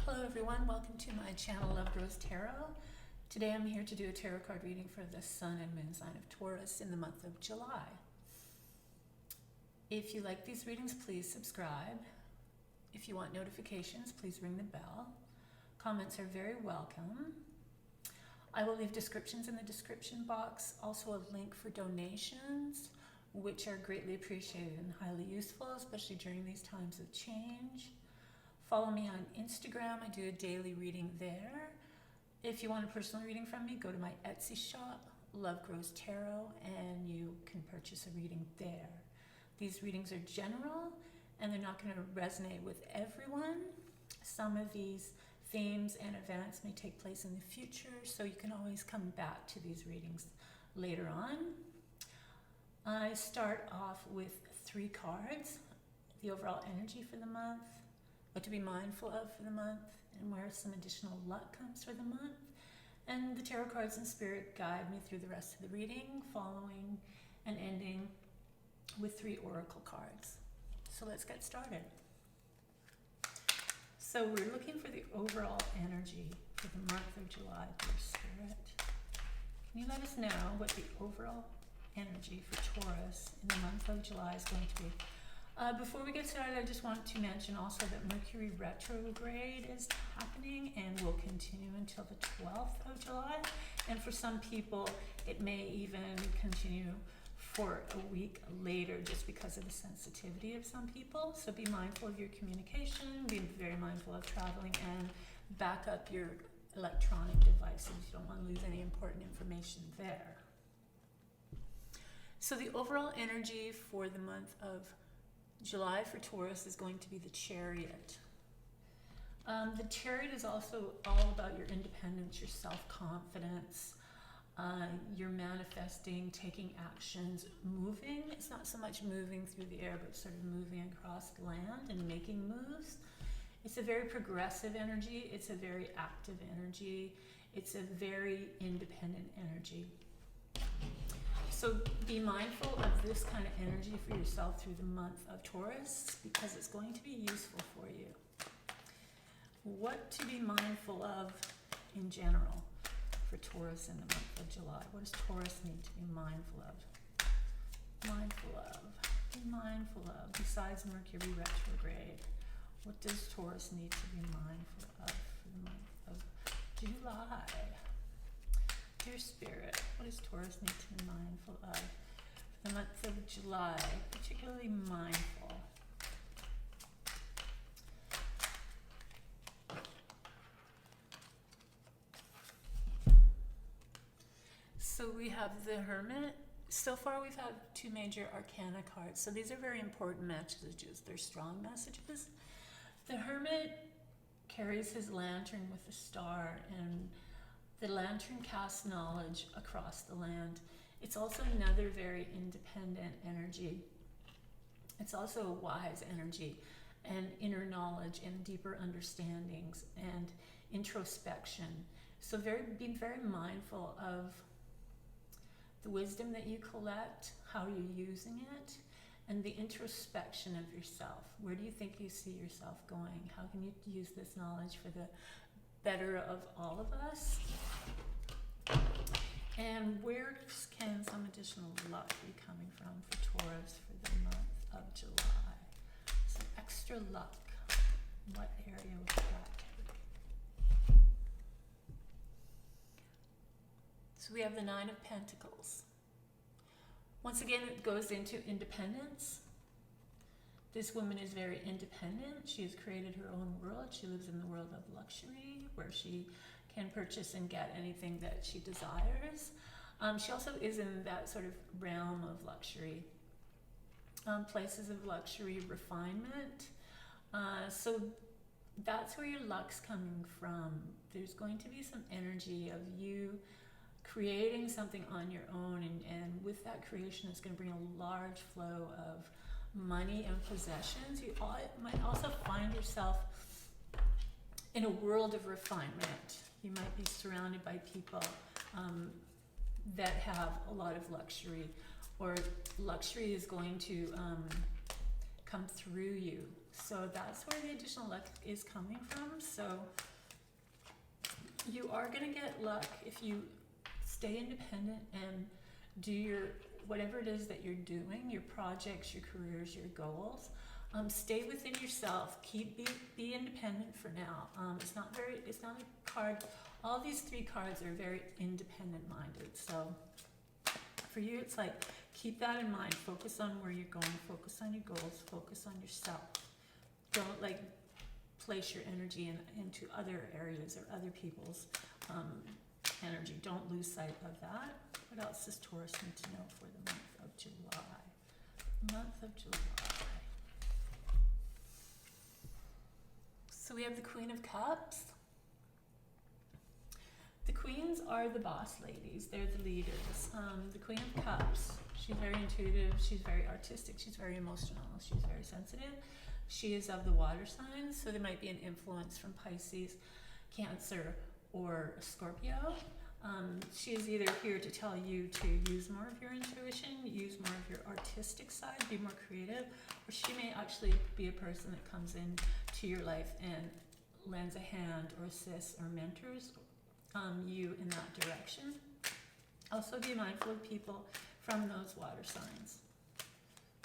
Hello everyone, welcome to my channel Love Grows Tarot. Today I'm here to do a tarot card reading for the Sun and Moon sign of Taurus in the month of July. If you like these readings, please subscribe. If you want notifications, please ring the bell. Comments are very welcome. I will leave descriptions in the description box, also a link for donations, which are greatly appreciated and highly useful, especially during these times of change. Follow me on Instagram. I do a daily reading there. If you want a personal reading from me, go to my Etsy shop, Love Grows Tarot, and you can purchase a reading there. These readings are general, and they're not going to resonate with everyone. Some of these themes and events may take place in the future, so you can always come back to these readings later on. I start off with 3 cards, the overall energy for the month, what to be mindful of for the month, and where some additional luck comes for the month. And the tarot cards and spirit guide me through the rest of the reading, following and ending with 3 oracle cards. So let's get started. So we're looking for the overall energy for the month of July, dear spirit. Can you let us know what the overall energy for Taurus in the month of July is going to be? Before we get started, I just want to mention also that Mercury retrograde is happening and will continue until the 12th of July. And for some people, it may even continue for a week later just because of the sensitivity of some people. So be mindful of your communication, be very mindful of traveling, and back up your electronic devices. You don't want to lose any important information there. So the overall energy for the month of July for Taurus is going to be the Chariot. The Chariot is also all about your independence, your self-confidence, you're manifesting, taking actions, moving. It's not so much moving through the air, but sort of moving across land and making moves. It's a very progressive energy. It's a very active energy. It's a very independent energy. So be mindful of this kind of energy for yourself through the month of Taurus because it's going to be useful for you. What to be mindful of in general for Taurus in the month of July? What does Taurus need to be mindful of? Be mindful of, besides Mercury retrograde, what does Taurus need to be mindful of for the month of July? Dear Spirit, what does Taurus need to be mindful of for the month of July, particularly mindful? So we have the Hermit. So far we've had 2 major arcana cards. So these are very important messages. They're strong messages. The Hermit carries his lantern with a star, and the lantern casts knowledge across the land. It's also another very independent energy. It's also a wise energy, and inner knowledge and deeper understandings and introspection. So be very mindful of the wisdom that you collect, how you're using it, and the introspection of yourself. Where do you think you see yourself going? How can you use this knowledge for the better of all of us? And where can some additional luck be coming from for Taurus for the month of July? Some extra luck. What area was that? So we have the 9 of Pentacles. Once again, it goes into independence. This woman is very independent. She has created her own world. She lives in the world of luxury, where she can purchase and get anything that she desires. She also is in that sort of realm of luxury, places of luxury, refinement. So that's where your luck's coming from. There's going to be some energy of you creating something on your own, and with that creation, it's going to bring a large flow of money and possessions. You might also find yourself in a world of refinement. You might be surrounded by people that have a lot of luxury, or luxury is going to come through you. So that's where the additional luck is coming from. So you are going to get luck if you stay independent and do your whatever it is that you're doing, your projects, your careers, your goals. Stay within yourself. Be independent for now. It's not a card. All these three cards are very independent minded. So for you, it's like, keep that in mind. Focus on where you're going. Focus on your goals. Focus on yourself. Don't like place your energy into other areas or other people's energy. Don't lose sight of that. What else does Taurus need to know for the month of July? Month of July. So we have the Queen of Cups. The queens are the boss ladies. They're the leaders. The Queen of Cups, she's very intuitive. She's very artistic. She's very emotional. She's very sensitive. She is of the water signs, so there might be an influence from Pisces, Cancer, or Scorpio. She is either here to tell you to use more of your intuition, use more of your artistic side, be more creative, or she may actually be a person that comes in to your life and lends a hand or assists or mentors you in that direction. Also be mindful of people from those water signs.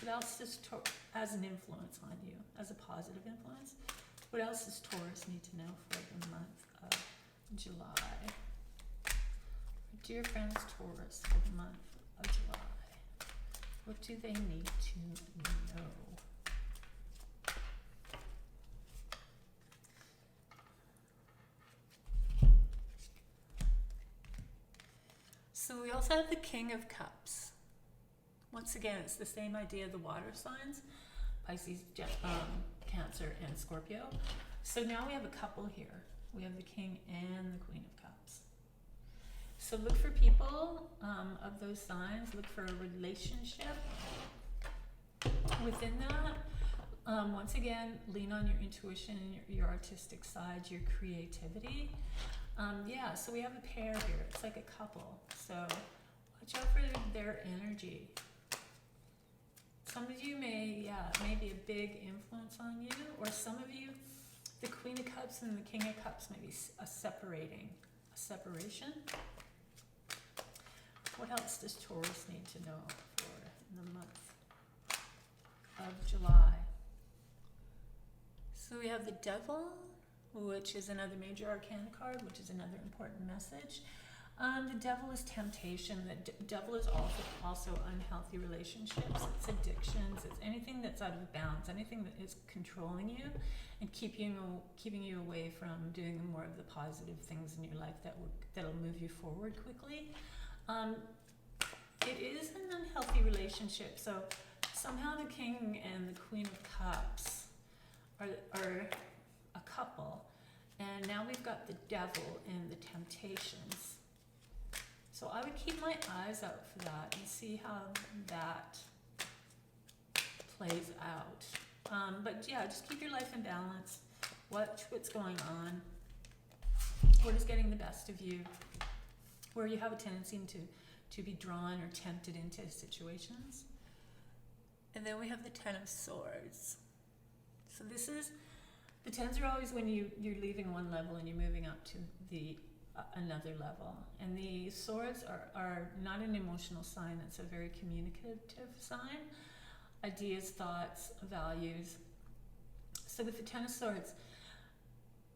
What else does as an influence on you, as a positive influence? What else does Taurus need to know for the month of July? Dear friends, Taurus, for the month of July, what do they need to know? So we also have the King of Cups. Once again, it's the same idea of the water signs, Pisces, Cancer, and Scorpio. So now we have a couple here. We have the King and the Queen of Cups. So look for people of those signs. Look for a relationship within that. Once again, lean on your intuition, your artistic side, your creativity. So we have a pair here. It's like a couple. So watch out for their energy. Some of you may be a big influence on you, or some of you, the Queen of Cups and the King of Cups may be a separation. What else does Taurus need to know for the month of July? So we have the Devil, which is another major arcana card, which is another important message. The Devil is temptation. The Devil is also unhealthy relationships. It's addictions. It's anything that's out of bounds, anything that is controlling you and keeping you away from doing more of the positive things in your life that'll move you forward quickly. It is an unhealthy relationship. So somehow the King and the Queen of Cups are a couple, and now we've got the Devil and the temptations. So I would keep my eyes out for that and see how that plays out. But yeah, just keep your life in balance. Watch what's going on. What is getting the best of you? Where you have a tendency to be drawn or tempted into situations. And then we have the Ten of Swords. So this is, the tens are always when you're leaving one level and you're moving up to the another level. And the swords are not an emotional sign, it's a very communicative sign. Ideas, thoughts, values. So with the Ten of Swords,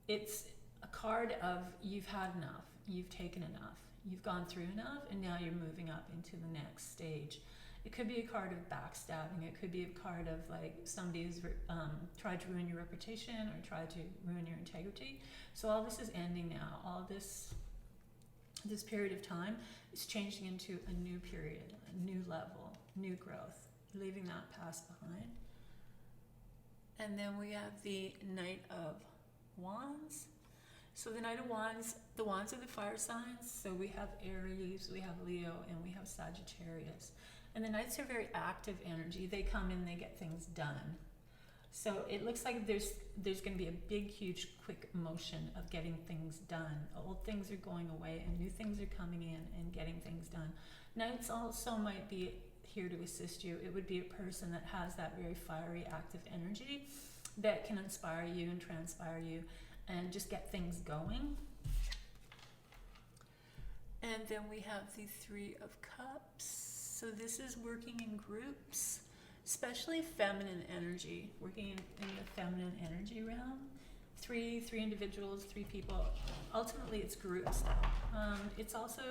it's a card of you've had enough, you've taken enough, you've gone through enough, and now you're moving up into the next stage. It could be a card of backstabbing. It could be a card of like somebody who's tried to ruin your reputation or tried to ruin your integrity. So all this is ending now. All this period of time is changing into a new period, a new level, new growth, leaving that past behind. And then we have the Knight of Wands. So the Knight of Wands, the Wands are the fire signs. So we have Aries, we have Leo, and we have Sagittarius. And the Knights are very active energy. They come in, they get things done. So it looks like there's going to be a big, huge, quick motion of getting things done. Old things are going away and new things are coming in and getting things done. Knights also might be here to assist you. It would be a person that has that very fiery, active energy that can inspire you and transpire you and just get things going. And then we have the Three of Cups. So this is working in groups, especially feminine energy, working in the feminine energy realm. Three individuals, 3 people. Ultimately, it's groups. It's also,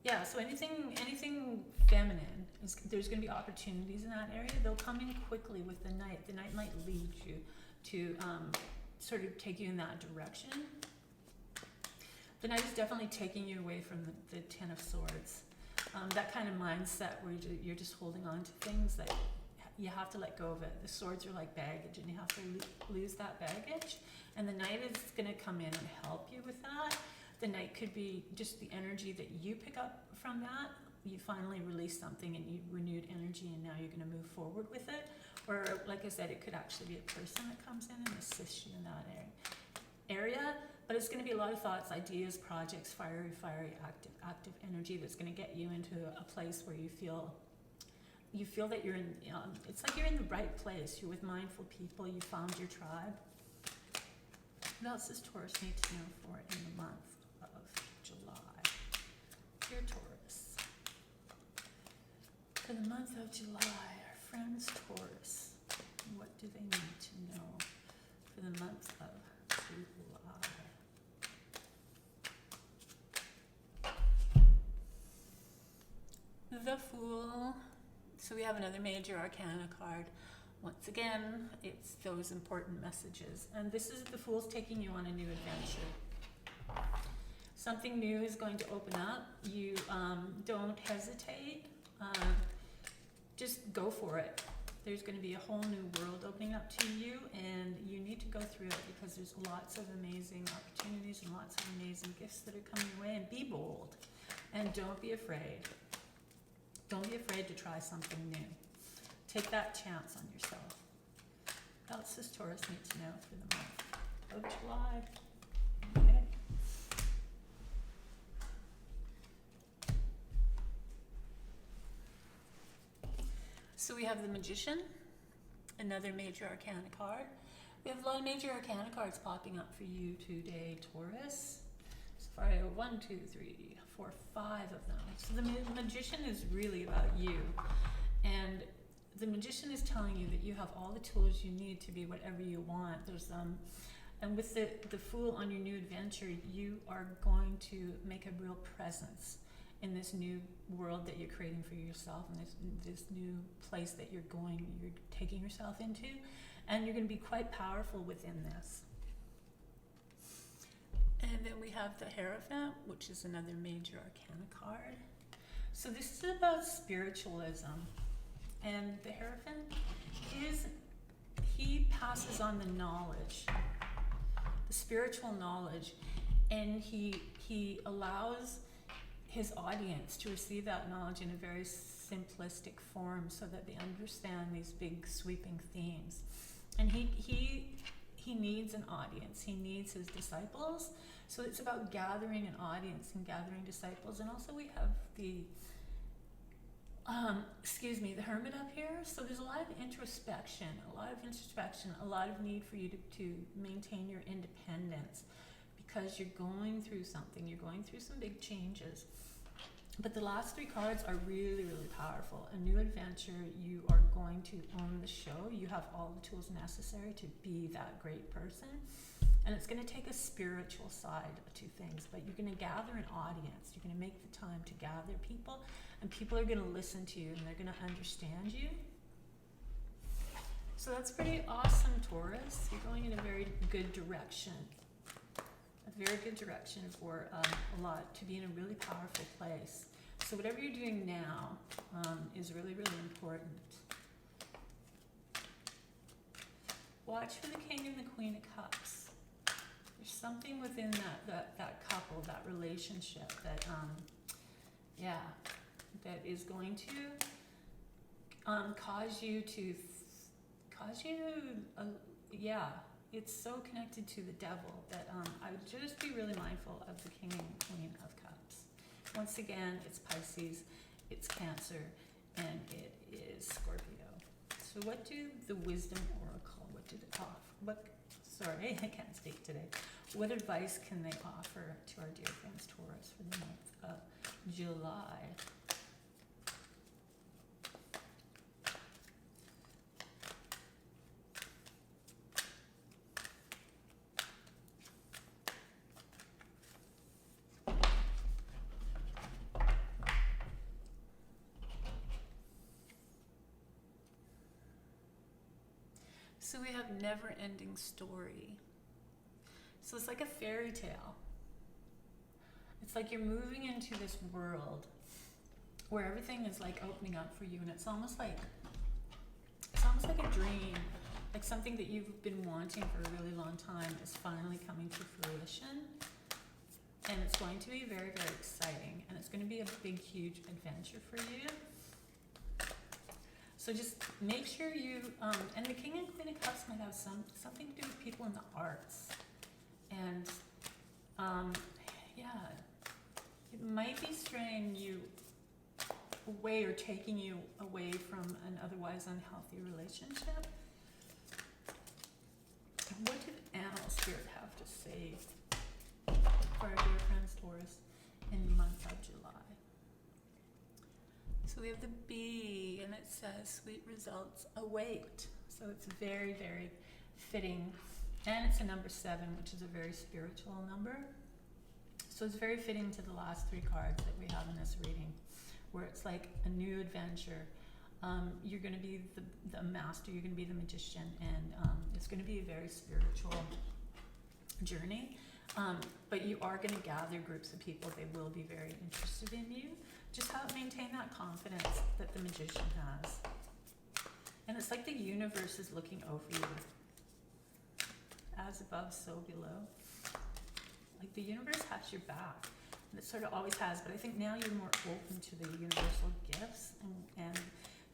yeah, so anything feminine, there's going to be opportunities in that area. They'll come in quickly with the Knight. The Knight might lead you to sort of take you in that direction. The Knight is definitely taking you away from the Ten of Swords. That kind of mindset where you're just holding on to things that you have to let go of it. The swords are like baggage, and you have to lose that baggage. And the Knight is going to come in and help you with that. The Knight could be just the energy that you pick up from that. You finally release something and you renewed energy, and now you're going to move forward with it. Or, like I said, it could actually be a person that comes in and assists you in that area. But it's going to be a lot of thoughts, ideas, projects, fiery, active energy that's going to get you into a place where you feel that you're in, it's like you're in the right place. You're with mindful people. You found your tribe. What else does Taurus need to know for in the month of July? Dear Taurus. For the month of July, our friends Taurus, what do they need to know for the month of July? The Fool. So we have another major arcana card. Once again, it's those important messages. And this is the Fool's taking you on a new adventure. Something new is going to open up. You don't hesitate. Just go for it. There's going to be a whole new world opening up to you, and you need to go through it because there's lots of amazing opportunities and lots of amazing gifts that are coming your way. And be bold. And don't be afraid. Don't be afraid to try something new. Take that chance on yourself. What else does Taurus need to know for the month of July? Okay. So we have the Magician, another major arcana card. We have a lot of major arcana cards popping up for you today, Taurus. So far I have 1, 2, 3, 4, 5 of them. So the Magician is really about you. And the Magician is telling you that you have all the tools you need to be whatever you want. There's and with the Fool on your new adventure, you are going to make a real presence in this new world that you're creating for yourself, and this new place that you're taking yourself into, and you're going to be quite powerful within this. And then we have the Hierophant, which is another major arcana card. So this is about spiritualism. And the Hierophant he passes on the knowledge, the spiritual knowledge, and he allows his audience to receive that knowledge in a very simplistic form so that they understand these big sweeping themes. And he needs an audience. He needs his disciples. So it's about gathering an audience and gathering disciples. And also we have the the Hermit up here. So there's a lot of introspection, a lot of need for you to maintain your independence because you're going through something. You're going through some big changes. But the last 3 cards are really, really powerful. A new adventure, you are going to own the show. You have all the tools necessary to be that great person. And it's going to take a spiritual side to things, but you're going to gather an audience. You're going to make the time to gather people, and people are going to listen to you, and they're going to understand you. So that's pretty awesome, Taurus. You're going in a very good direction. A very good direction for a lot, to be in a really powerful place. So whatever you're doing now is really, really important. Watch for the King and the Queen of Cups. There's something within that couple, that relationship that, that is going to cause you, it's so connected to the devil that I would just be really mindful of the King and Queen of Cups. Once again, it's Pisces, it's Cancer, and it is Scorpio. So what do the Wisdom Oracle, what did it off. Sorry, I can't speak today. What advice can they offer to our dear friends Taurus for the month of July? So we have never-ending story. So it's like a fairy tale. It's like you're moving into this world where everything is like opening up for you, and it's almost like a dream, like something that you've been wanting for a really long time is finally coming to fruition. And it's going to be very, very exciting, and it's going to be a big, huge adventure for you. So just make sure you, and the King and Queen of Cups might have something to do with people in the arts. And yeah, it might be straying you away or taking you away from an otherwise unhealthy relationship. What did Animal Spirit have to say for our dear friends Taurus in the month of July? So we have the bee, and it says sweet results await. So it's very, very fitting. And it's a number 7, which is a very spiritual number. So it's very fitting to the last 3 cards that we have in this reading, where it's like a new adventure. You're going to be the master, you're going to be the magician, and it's going to be a very spiritual journey. But you are going to gather groups of people. They will be very interested in you. Just maintain that confidence that the magician has. And it's like the universe is looking over you. As above, so below. Like the universe has your back. And it sort of always has, but I think now you're more open to the universal gifts, and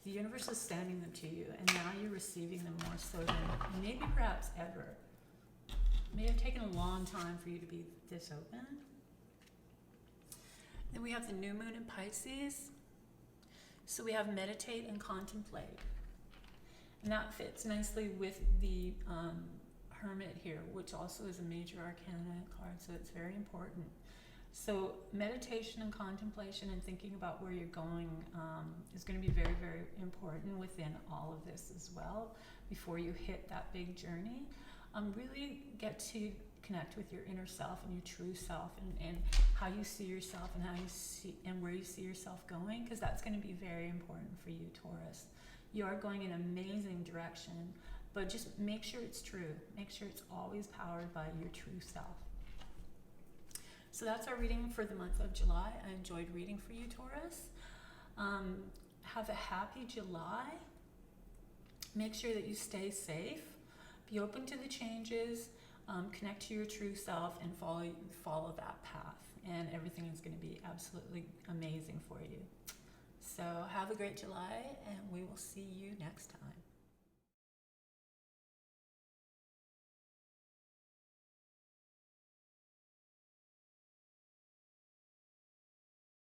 the universe is sending them to you, and now you're receiving them more so than maybe perhaps ever. It may have taken a long time for you to be this open. Then we have the new moon in Pisces. So we have meditate and contemplate. And that fits nicely with the Hermit here, which also is a major arcana card, so it's very important. So meditation and contemplation and thinking about where you're going is going to be very, very important within all of this as well before you hit that big journey. Really get to connect with your inner self and your true self, and how you see yourself and how you see and where you see yourself going, because that's going to be very important for you, Taurus. You are going in an amazing direction, but just make sure it's true. Make sure it's always powered by your true self. So that's our reading for the month of July. I enjoyed reading for you, Taurus. Have a happy July. Make sure that you stay safe. Be open to the changes. Connect to your true self and follow that path. And everything is going to be absolutely amazing for you. So have a great July, and we will see you next time.